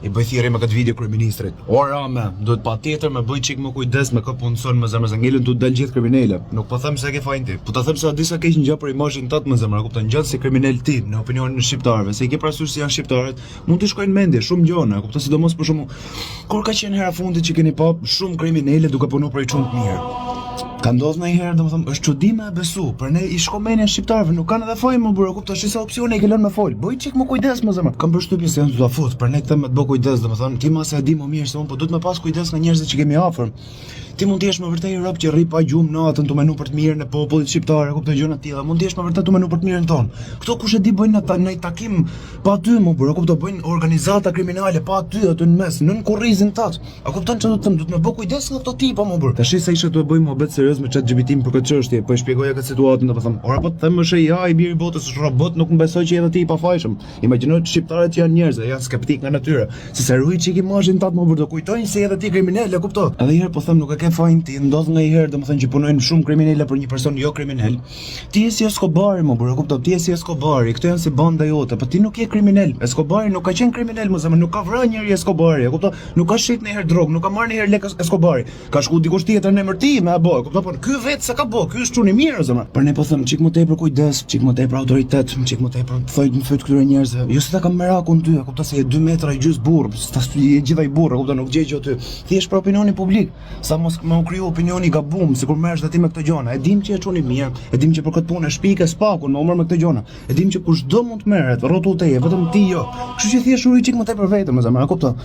I bëj thirrje me këtë video kryeministrit. Ora me, duhet patjetër me bëj çik më kujdes me kë punson me zemër, se ngelën tu dal gjithë kriminale. Nuk po them se ke fajin ti. Po ta them se disa keq ngja për imazhin tat me zemër, kupton, ngjan si kriminal ti në opinionin e shqiptarëve, se i ke parasysh se janë shqiptarët, mund të shkojnë mendje shumë gjëra, kupton, sidomos për shkakun kur ka qenë hera fundit që keni pa shumë kriminale duke punuar për çun të mirë. Ka ndodhur ndonjëherë, domethënë, është çudi me besu, për ne i shkomenja shqiptarëve nuk kanë edhe fajin më burë, kupton, sa opsione i ke lënë me fol. Bëj çik më kujdes më zemër. Kam përshtypjen se janë të fut, për ne them me të bë kujdes, domethënë, ti mas e di më mirë se unë, po duhet me pas kujdes nga njerëzit që kemi afër. Ti mund të jesh më vërtet i rob që rri pa gjumë natën tu menu për të mirën e popullit shqiptar, kupton gjëra të tilla. Mund të jesh më vërtet tu menu për të mirën tonë. Kto kush e di bëjnë ata në takim pa ty më burë, kupton, bëjnë organizata kriminale pa ty aty në mes, nën kurrizin tat. A kupton çfarë do të them? Duhet me bë kujdes nga këto tipa më burë. Tash se isha të bëj mohabet serioz me ChatGPT për këtë çështje, po e shpjegoja këtë situatën, domethënë, ora po të them është AI i biri i botës, është robot, nuk mbesoj që edhe ti i pafajshëm. Imagjino shqiptarët janë njerëz, janë skeptik nga natyra. Se sa ruaj çik imazhin tat më burë, do kujtojnë se edhe ti kriminal, e kupton? Edhe herë po them nuk e ke fajin ti, nga i herë domethënë që punojnë shumë kriminale për një person jo kriminal. Ti je si Escobari më burë, kupton? Ti je si Escobari, këto janë si banda jote, po ti nuk je kriminal. Escobari nuk ka qenë kriminal më zemër, nuk ka vrarë njëri Escobari, kupton? Nuk ka shit ndonjëherë drog, nuk ka marrë ndonjëherë lek Escobari. Ka shku dikush tjetër në emër tim, e bë, kupton? Po ky vetë s'ka bë, ky është çuni mirë zemër. Për ne po them çik më tepër kujdes, çik më tepër autoritet, çik më tepër thojt në fyt këtyre njerëzve. Jo se ta kam merakun ty, kupton se je 2 metra i gjys burr, ta je gjithaj burr, kupton, nuk gjej aty. Thjesht për opinionin publik, sa mos më kriju opinioni gabum, sikur merresh ti me këto gjëra. E dim që e çuni mirë, e dim që për këtë punë shpike spakun, më umër me këto gjëra. E dim që kushdo mund të merret, rrotull teje, vetëm ti jo. Kështu që thjesht uri çik më tepër vetëm, më zemër, e kupton?